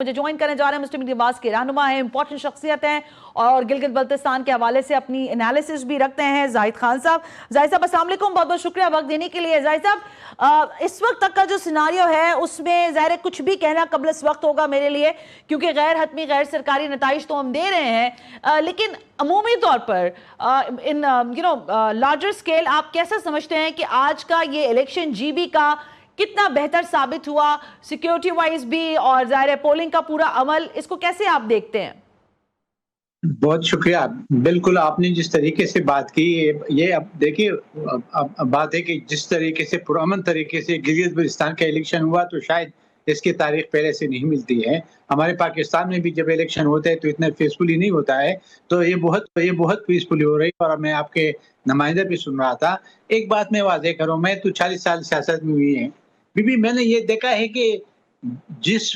मुझे ज्वाइन करने जा रहे हैं मुस्लिम लीग लिबास के रहनुमा हैं, इंपॉर्टेंट शख्सियत हैं और गिलगित बल्तिस्तान के हवाले से अपनी एनालिसिस भी रखते हैं जाहिद खान साहब। जाहिद साहब अस्सलाम वालेकुम, बहुत बहुत शुक्रिया वक्त देने के लिए। जाहिद साहब, इस वक्त तक का जो सिनारियो है उसमें ज़ाहिर है कुछ भी कहना कबल इस वक्त होगा मेरे लिए, क्योंकि गैर हतमी गैर सरकारी नताइज तो हम दे रहे हैं, लेकिन अमूमी तौर पर इन लार्जर स्केल आप कैसा समझते हैं कि आज का ये इलेक्शन जीबी का कितना बेहतर साबित हुआ सिक्योरिटी वाइज भी, और ज़ाहिर है पोलिंग का पूरा अमल, इसको कैसे आप देखते हैं? बहुत शुक्रिया। बिल्कुल आपने जिस तरीके से बात की, ये अब देखिए, अब बात है कि जिस तरीके से पुरअमन तरीके से गिलगित बल्तिस्तान का इलेक्शन हुआ तो शायद इसकी तारीख पहले से नहीं मिलती है। हमारे पाकिस्तान में भी जब इलेक्शन होता है तो इतना पीसफुली नहीं होता है, तो ये बहुत पीसफुली हो रही है। और मैं आपके नुमाइंदा भी सुन रहा था। एक बात मैं वाज़ेह करूँ, मैं तो 40 साल सियासत में हुई है, बीबी मैंने ये देखा है कि जिस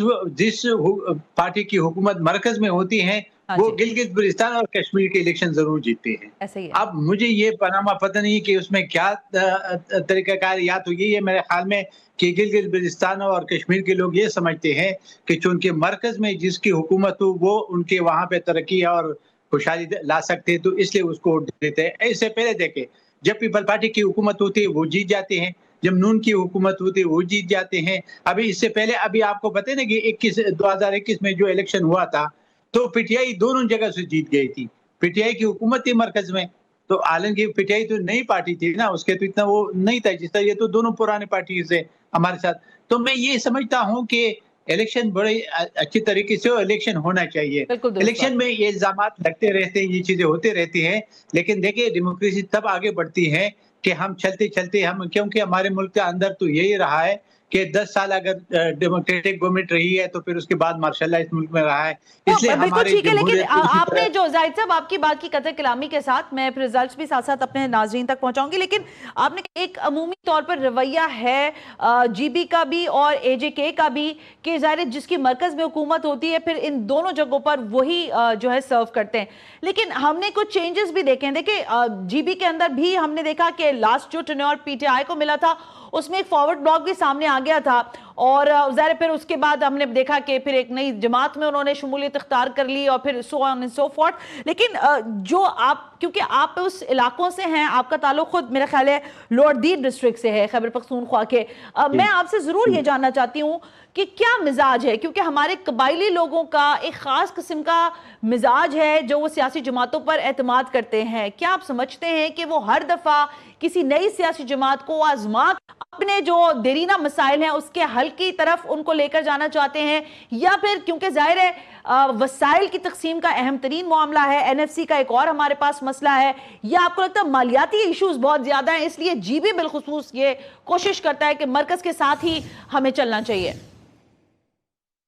पार्टी की हुकूमत मरकज में होती है वो गिलगित बल्तिस्तान और कश्मीर के इलेक्शन जरूर जीतते हैं। ऐसे ही है। अब मुझे ये पनामा पता नहीं कि उसमें क्या तरीकाकार, या तो यही है मेरे ख्याल में कि गिलगित बल्तिस्तान और कश्मीर के लोग ये समझते हैं कि चूंकि मरकज में जिसकी हुकूमत हो वो उनके वहां पे तरक्की और खुशहाली ला सकते हैं, तो इसलिए उसको वोट देते हैं। इससे पहले देखे, जब पीपल पार्टी की हुकूमत होती है वो जीत जाते हैं, जब नून की हुकूमत होती है वो जीत जाते हैं। अभी इससे पहले अभी आपको पता है ना कि 2021 में जो इलेक्शन हुआ था तो पीटीआई दोनों जगह से जीत गई थी। पीटीआई की हुकूमत थी मरकज में, तो हालांकि पीटीआई तो नई पार्टी थी ना, उसके तो इतना वो नहीं था जिस तरह ये तो दोनों पुराने पार्टी से हमारे साथ। तो मैं ये समझता हूँ कि इलेक्शन बड़े अच्छी तरीके से इलेक्शन होना चाहिए। इलेक्शन में ये इल्जामात लगते रहते हैं, ये चीजें होते रहती हैं, लेकिन देखिए डेमोक्रेसी तब आगे बढ़ती है कि हम चलते चलते क्योंकि हमारे मुल्क के अंदर तो यही रहा है कि 10 साल अगर डेमोक्रेटिक गवर्नमेंट रही है तो फिर उसके बाद मार्शल इस मुल्क में रहा है। इसलिए बिल्कुल ठीक है, लेकिन आपने जो जाहिद साहब आपकी बात की कतई कलामी के साथ मैं फिर रिजल्ट्स भी साथ साथ अपने नाज़रीन तक पहुंचाऊंगी, लेकिन आपने एक अमूमी तौर पर रवैया है जीबी का भी और एजेके का भी कि जाहिर जिसकी मरकज में हुकूमत होती है फिर इन दोनों जगहों पर वही जो है सर्व करते हैं। लेकिन हमने कुछ चेंजेस भी देखे हैं। देखिए जीबी के अंदर भी हमने देखा कि लास्ट जो टेन्योर पीटीआई को मिला था उसमें एक फॉरवर्ड ब्लॉक भी सामने आ गया था, और ज़ाहिर फिर उसके बाद हमने देखा कि फिर एक नई जमात में उन्होंने शमूलियत इख्तियार कर ली और फिर so on and so forth. लेकिन जो आप, क्योंकि आप उस इलाकों से हैं, आपका ताल्लुक खुद मेरा ख्याल है लोअर दीन डिस्ट्रिक्ट से है, खैबर पख्तूनख्वा के, मैं आपसे ज़रूर ये जानना चाहती हूँ कि क्या मिजाज है, क्योंकि हमारे कबायली लोगों का एक ख़ास किस्म का मिजाज है जो वो सियासी जमातों पर एतमाद करते हैं। क्या आप समझते हैं कि वो हर दफ़ा किसी नई सियासी जमात को आजमा अपने जो देरीना मसाइल हैं उसके हल की तरफ उनको लेकर जाना चाहते हैं, या फिर क्योंकि जाहिर है वसाइल की तकसीम का अहम तरीन मामला है, एनएफसी का एक और हमारे पास मसला है, या आपको लगता है मालियाती इश्यूज बहुत ज्यादा हैं इसलिए जीबी बिलखुसूस ये कोशिश करता है कि मरकज के साथ ही हमें चलना चाहिए?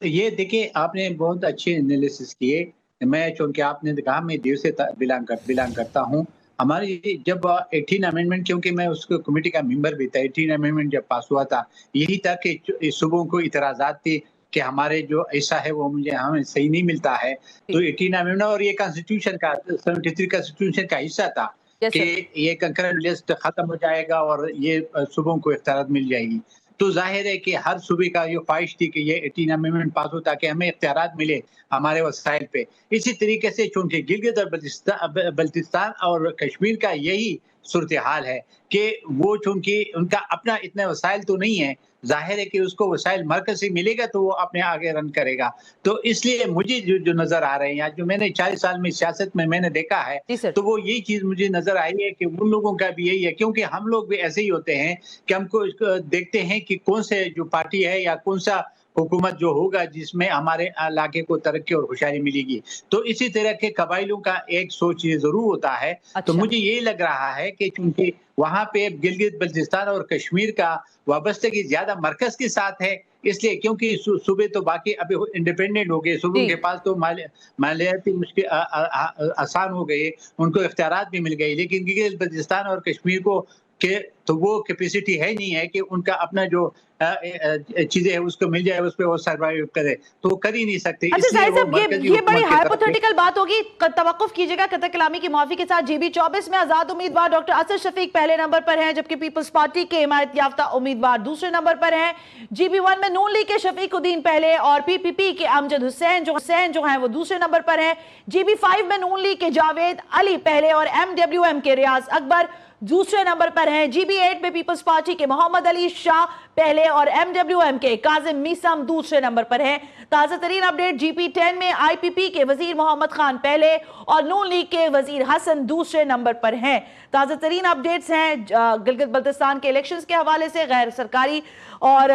ये देखिए, आपने बहुत अच्छे एनालिसिस किए। मैं चूंकि आपने कहा मैं देव से बिलोंग करता हूँ। हमारी जब 18 अमेंडमेंट, क्योंकि मैं उसको कमेटी का मेंबर भी था, 18 अमेंडमेंट जब पास हुआ था यही था कि सुबह को इतराजात थी कि हमारे जो ऐसा है वो हमें सही नहीं मिलता है। तो 18 अमेंडमेंट और ये कॉन्स्टिट्यूशन का 73 कॉन्स्टिट्यूशन का हिस्सा था कि ये कंकरेंट लिस्ट खत्म हो जाएगा और ये सुबह को इख्तियारात मिल जाएगी। तो जाहिर है कि हर सूबे का ये ख्वाहिश थी कि ये 18 अमेंडमेंट पास हो ताकि हमें इख्तियारात मिले हमारे वसाइल पे। इसी तरीके से चूंकि गिलगित और बल्तिस्तान और कश्मीर का यही सूरत हाल है कि वो चूंकि उनका अपना इतने वसाइल तो नहीं है, जाहिर है कि उसको वसाइल मरकज से मिलेगा तो वो अपने आगे रन करेगा। तो इसलिए मुझे जो नजर आ रहे हैं, या जो मैंने 40 साल में सियासत में मैंने देखा है, तो वो यही चीज मुझे नजर आई है कि उन लोगों का भी यही है, क्योंकि हम लोग भी ऐसे ही होते हैं कि हमको देखते हैं कि कौन से जो पार्टी है या कौन सा हुकूमत जो होगा जिसमें हमारे इलाके को तरक्की और खुशहाली मिलेगी। तो इसी तरह के कबाइलों का एक सोच ये जरूर होता है। तो मुझे यही लग रहा है कि चूंकि वहां पे गिलगित बल्तिस्तान और कश्मीर का वाबस्तगी ज्यादा मरकज के साथ है, इसलिए क्योंकि सूबे तो बाकी अभी इंडिपेंडेंट हो गए, सूबों के पास तो मालियाती मुश्किल आसान हो गए, उनको इख्तियारात भी मिल गए, लेकिन गिलगित बल्तिस्तान और कश्मीर को के तो वो कैपेसिटी है नहीं है कि उनका अपना जो चीजें है उसको मिल जाए, उस पे वो सर्वाइव करे, तो वो कर ही नहीं सकते। अच्छा इसलिए जाहिद वो साहब, मरकजी ये बड़ी हुकूमत की तरफ से हाइपोथेटिकल बात होगी, तवक्कुफ कीजिएगा कतई कलामी की माफी के साथ। जीबी 24 में आजाद उम्मीदवार डॉक्टर असद शफीक पहले नंबर पर हैं, जबकि पीपल्स पार्टी के हिमायत याफ्ता उम्मीदवार दूसरे नंबर पर हैं। जीबी 1 में नून लीग के शफीक उद्दीन पहले और पीपीपी के अमजद हुसैन जो हैं वो दूसरे नंबर पर हैं। जीबी 5 में नून लीग के जावेद अली पहले और एमडब्ल्यूएम के रियाज अकबर दूसरे नंबर पर हैं। जीबी 8 में पीपल्स पार्टी के मोहम्मद अली शाह पहले और एमडब्ल्यूएम के काजिम मीसम दूसरे नंबर पर हैं। ताज़ा तरीन अपडेट जीपी 10 में आईपीपी के वजीर मोहम्मद खान पहले और नून लीग के वजीर हसन दूसरे नंबर पर हैं। ताज़ा तरीन अपडेट्स हैं गिलगित बल्तिस्तान के इलेक्शंस के हवाले से। गैर सरकारी और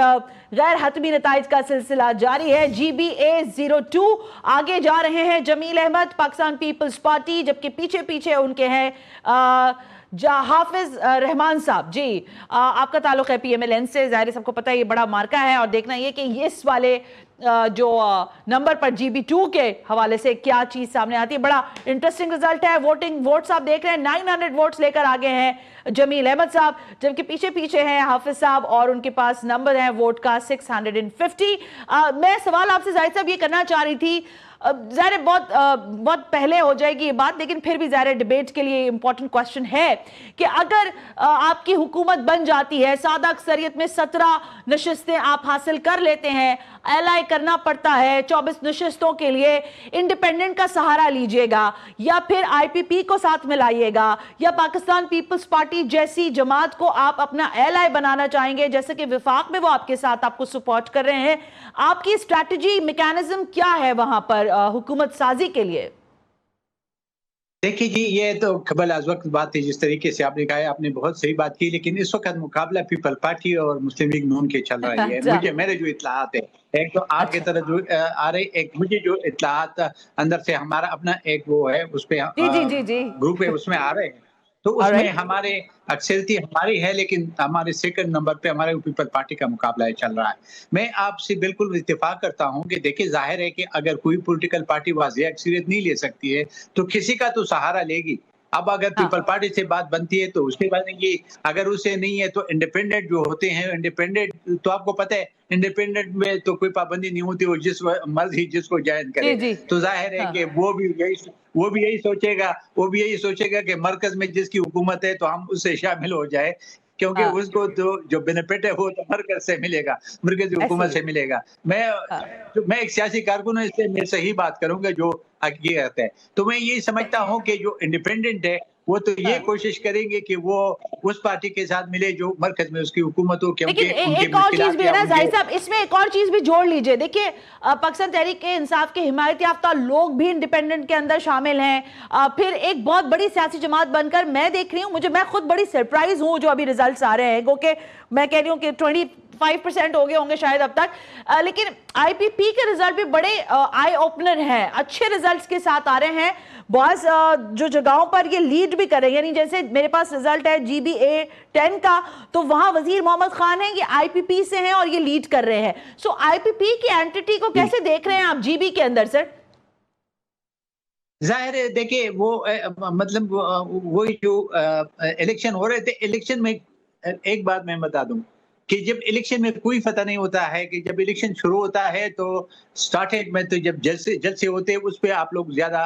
गैर हतमी नताइज का सिलसिला जारी है। GBA 02 आगे जा रहे हैं जमील अहमद पाकिस्तान पीपल्स पार्टी, जबकि पीछे पीछे उनके हैं हाफिज रहमान साहब। जी आपका ताल्लुक है PMLN से, ज़ाहिर सबको पता है ये बड़ा मार्का है, और देखना ये कि इस वाले जो नंबर पर GB 2 के हवाले से क्या चीज सामने आती है। बड़ा इंटरेस्टिंग रिजल्ट है। वोट्स आप देख रहे हैं 900 वोट्स लेकर आगे हैं जमील अहमद साहब, जबकि पीछे पीछे हैं हाफिज साहब और उनके पास नंबर है वोट का 650। मैं सवाल आपसे ज़ाहिर साहब ये करना चाह रही थी, ज़ाहिर बहुत पहले हो जाएगी ये बात, लेकिन फिर भी ज़ाहिर डिबेट के लिए इंपॉर्टेंट क्वेश्चन है कि अगर आपकी हुकूमत बन जाती है, सादा अक्सरियत में 17 नशिस्तें आप हासिल कर लेते हैं, एलाई करना पड़ता है 24 नशिस्तों के लिए, इंडिपेंडेंट का सहारा लीजिएगा या फिर IPP को साथ में लाइएगा या पाकिस्तान पीपल्स पार्टी जैसी जमात को आप अपना एलाई बनाना चाहेंगे, जैसे कि विफाक में वो आपके साथ आपको सपोर्ट कर रहे हैं। आपकी स्ट्रैटेजी मैकेनिज्म क्या है वहां पर हुकूमत साजी के लिए? देखिए जी, ये तो कबल आज वक्त बात थी, जिस तरीके से आपने कहा, आपने बहुत सही बात की, लेकिन इस वक्त मुकाबला पीपल पार्टी और मुस्लिम लीग नून के चल रही है। मेरे जो इत्तलात है, एक तो आपकी तरफ जो आ रही, एक मुझे जो इत्तलात अंदर से हमारा अपना एक वो है, उस पे ग्रुप है, उसमें आ रहे हैं, तो उसमें हमारे अक्सरियत हमारी है, लेकिन हमारे सेकंड नंबर पे हमारे पीपल पार्टी का मुकाबला चल रहा है। मैं आपसे बिल्कुल इत्तेफाक करता हूं कि देखिए, जाहिर है कि अगर कोई पॉलिटिकल पार्टी वाज़ेह अक्सरियत नहीं ले सकती है तो किसी का तो सहारा लेगी। अब अगर पीपल पार्टी से बात बनती है तो उसके बाद ये, अगर उसे नहीं है तो इंडिपेंडेंट जो होते हैं, इंडिपेंडेंट तो आपको पता है इंडिपेंडेंट में तो कोई पाबंदी नहीं होती, वो जिस मर्जी जिसको ज्वाइन करे, तो जाहिर है कि वो भी यही सोचेगा कि मरकज में जिसकी हुकूमत है तो हम उससे शामिल हो जाए, क्योंकि उसको तो जो बेनिफिट है वो तो मरकज से मिलेगा, मरकजी हुकूमत से मिलेगा। मैं एक सियासी कारकुन हूं, इसलिए मैं सही बात करूंगा जो हकीकत है। तो मैं ये समझता हूं कि जो इंडिपेंडेंट है वो तो ये कोशिश करेंगे कि वो उस पार्टी के साथ मिले जो मरकज में उसकी हुकूमत हो, क्योंकि एक और चीज भी है ना जाहिर साहब, इसमें एक और चीज भी जोड़ लीजिए। देखिए, पाकिस्तान तहरीक इंसाफ के हिमायत याफ्ता लोग भी इंडिपेंडेंट के अंदर शामिल हैं। फिर एक बहुत बड़ी सियासी जमात बनकर मैं देख रही हूँ, मैं खुद बड़ी सरप्राइज हूँ जो अभी रिजल्ट आ रहे हैं, क्योंकि मैं कह रही हूँ कि 25% हो गए होंगे शायद अब तक, लेकिन IPP के रिजल्ट भी बड़े आई ओपनर हैं, अच्छे रिजल्ट्स के साथ आ रहे हैं। बहुत जो जगहों पर ये लीड भी कर रहे हैं, यानी जैसे मेरे पास रिजल्ट है GBA 10 का, तो वहां वजीर मोहम्मद खान है, ये IPP से हैं और ये लीड कर रहे हैं। सो IPP की एंटिटी को कैसे देख रहे हैं आप GB के अंदर सर? जाहिर है, देखिए वो मतलब वही जो इलेक्शन हो रहे थे, इलेक्शन में एक बात मैं बता दूं कि जब इलेक्शन में कोई पता नहीं होता है कि जब इलेक्शन शुरू होता है तो स्टार्टेड में तो जब जल्द से होते हैं उस पे आप लोग ज्यादा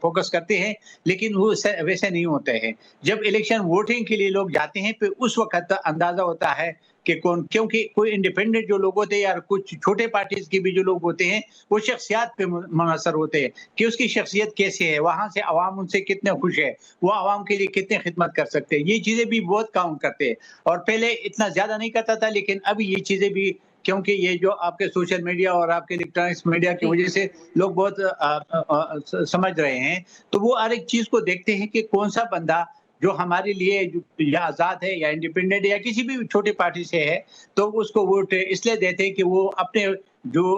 फोकस करते हैं, लेकिन वो वैसे नहीं होते हैं। जब इलेक्शन वोटिंग के लिए लोग जाते हैं फिर उस वक्त अंदाजा होता है कि कौन, क्योंकि कोई इंडिपेंडेंट जो लोग होते हैं या कुछ छोटे पार्टीज के भी जो लोग होते हैं वो शख्सियत पे मुनहसर होते हैं कि उसकी शख्सियत कैसे है, वहां से अवाम उनसे कितने खुश है, वो अवाम के लिए कितने खिदमत कर सकते हैं, ये चीजें भी बहुत काउंट करते हैं। और पहले इतना ज्यादा नहीं करता था, लेकिन अभी ये चीजें भी, क्योंकि ये जो आपके सोशल मीडिया और आपके इलेक्ट्रॉनिक्स मीडिया की वजह से लोग बहुत समझ रहे हैं, तो वो हर एक चीज को देखते हैं कि कौन सा बंदा जो हमारे लिए या आजाद है या इंडिपेंडेंट है या किसी भी छोटी पार्टी से है, तो उसको वोट इसलिए देते हैं कि वो अपने जो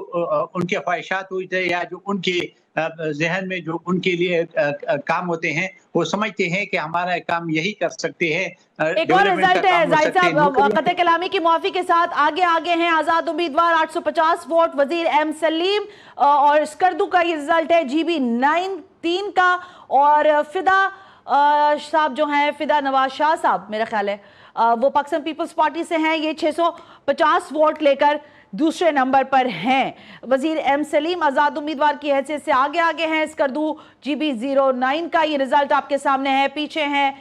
उनके ख्वाहिशात होते हैं या जो उनके जहन में जो उनके लिए काम होते हैं, वो समझते हैं कि हमारा काम यही कर सकते हैं। एक और रिजल्ट है जाहिद साहब, कतई कलामी की मुआफी के साथ आगे हैं आजाद उम्मीदवार 850 वोट, वजीर M सलीम और स्कर्दू का ये रिजल्ट है GB 9-3 का, और फिदा साहब जो हैं, फिदा नवाज शाह साहब मेरा ख्याल है वो पाकिस्तान पीपल्स पार्टी से हैं, ये 650 वोट लेकर दूसरे नंबर पर हैं। वजीर एम सलीम आज़ाद उम्मीदवार की हैसियत से आगे हैं। स्कर्दू GB09 का ये रिजल्ट आपके सामने है। पीछे हैं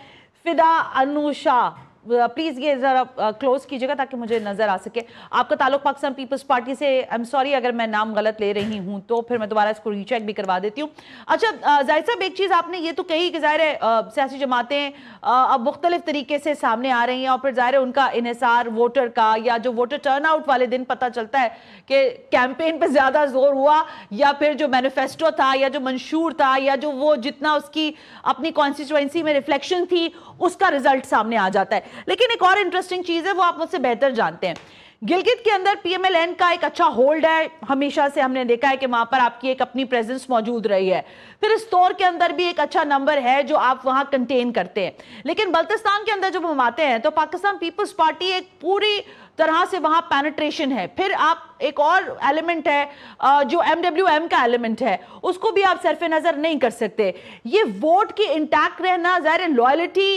फिदा अनुषा। प्लीज ये जरा क्लोज कीजिएगा ताकि मुझे नजर आ सके। आपका ताल्लुक पाकिस्तान पीपल्स पार्टी से, आई एम सॉरी अगर मैं नाम गलत ले रही हूं तो फिर मैं दोबारा इसको रीचेक भी करवा देती हूँ। अच्छा जाहिद साहब, एक चीज आपने ये तो कही कि जाहिर है सियासी जमातें अब मुख्तलिफ तरीके से सामने आ रही हैं और फिर जाहिर है उनका इन्हिसार वोटर का या जो वोटर टर्नआउट वाले दिन पता चलता है कि कैंपेन पे ज्यादा जोर हुआ या फिर जो मैनिफेस्टो था या जो मंशूर था या जो वो जितना उसकी अपनी कॉन्स्टिट्यूएंसी में रिफ्लेक्शन थी उसका रिजल्ट सामने आ जाता है। लेकिन एक और इंटरेस्टिंग चीज है, वो आप मुझसे बेहतर जानते हैं। गिलगित के अंदर PMLN का एक अच्छा होल्ड है, हमेशा से हमने देखा है कि वहां पर आपकी एक अपनी प्रेजेंस मौजूद रही है। फिर इस तौर के अंदर भी एक अच्छा नंबर है जो आप वहां कंटेन करते हैं। लेकिन बल्तिस्तान के अंदर जब हम आते हैं तो पाकिस्तान पीपल्स पार्टी एक पूरी तरह से वहां पेनिट्रेशन है। फिर आप एक और एलिमेंट है जो MWM का एलिमेंट है, उसको भी आप सरफे नजर नहीं कर सकते। ये वोट की इंटैक्ट रहना, जाहिर लॉयल्टी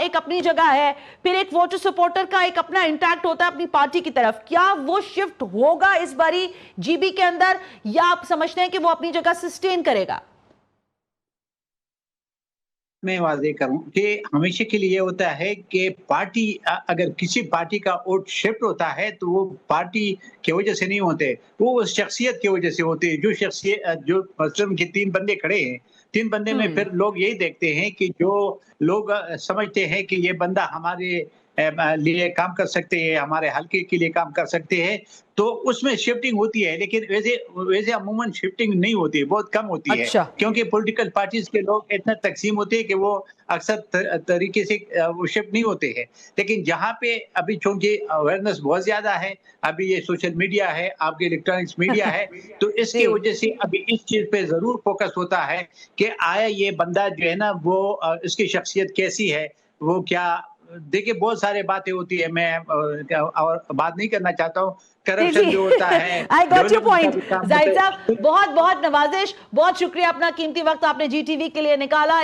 एक अपनी जगह है, फिर एक वोटर सपोर्टर का एक अपना इंटैक्ट होता है अपनी पार्टी की तरफ। क्या वो शिफ्ट होगा इस बारी GB के अंदर या आप समझते हैं कि वो अपनी जगह सस्टेन करेगा? मैं वादे करूं कि हमेशा के लिए होता है कि पार्टी अगर किसी पार्टी का वोट शिफ्ट होता है तो वो पार्टी की वजह से नहीं होते, वो उस शख्सियत की वजह से होते हैं। जो शख्सियत, जो मसलन के 3 बंदे खड़े हैं, 3 बंदे में फिर लोग यही देखते हैं कि जो लोग समझते हैं कि ये बंदा हमारे लिए काम कर सकते हैं, हमारे हल्के के लिए काम कर सकते हैं, तो उसमें शिफ्टिंग होती है। लेकिन वैसे अमूमन शिफ्टिंग नहीं होती है, बहुत कम होती है। अच्छा। क्योंकि पॉलिटिकल पार्टीज के लोग इतना तकसीम होते हैं कि वो अक्सर तरीके से वो शिफ्ट नहीं होते हैं। लेकिन जहाँ पे अभी चूंकि अवेयरनेस बहुत ज्यादा है, अभी ये सोशल मीडिया है, आपके इलेक्ट्रॉनिक्स मीडिया है, तो इसकी वजह से अभी इस चीज पे जरूर फोकस होता है कि आया ये बंदा जो है ना वो इसकी शख्सियत कैसी है, वो क्या। देखिए बहुत सारे बातें होती है, मैं और बात नहीं करना चाहता हूँ। करप्शन जो होता है, I got your point Zahid साहब, बहुत बहुत नवाजिश, बहुत शुक्रिया, अपना कीमती वक्त आपने GTV के लिए निकाला।